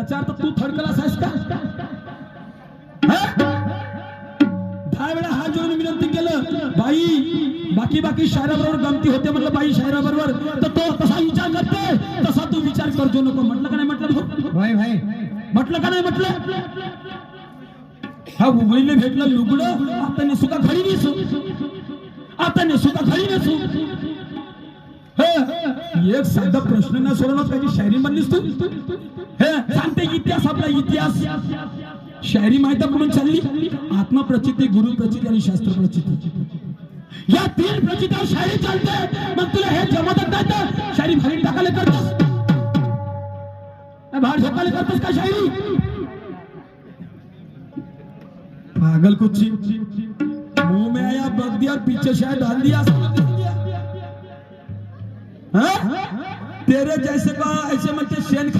याचा अर्थ तू third class आहेस का? 10 वेळा हात जोडून विनंती केलं, बाई बाकी शायराबरोबर गमती होते म्हटलं, बाई शायराबरोबर, तर तो तसा विचार करते तसा तू विचार करतो नको. म्हटलं का नाही म्हटलं भाई भाई म्हटलं का नाही म्हटलं? हा मुंबईला भेटलं लुगडं, आता नेसू का घरी नेसू, आता नेसू का घरी नेसू. एक साधा प्रश्न न सोडवणार त्याची शायरी म्हणलीस तू. हे सांगते इतिहास, आपला इतिहास. शायरी माहिती म्हणून चालली, आत्मप्रचिती, गुरु प्रचिती आणि शास्त्र प्रचिती, या 3 प्रचितीवर शायरी चालते. मग तुला हे जमतच नाही तर शायरी भारी टाकायला करतोस, बाहेर झोपायला करतोस का शायरी? पागल कुछ मुंह में आया बग दिया और पीछे शायद डाल दिया. तेरे जैसे का ऐसे मतलब शेन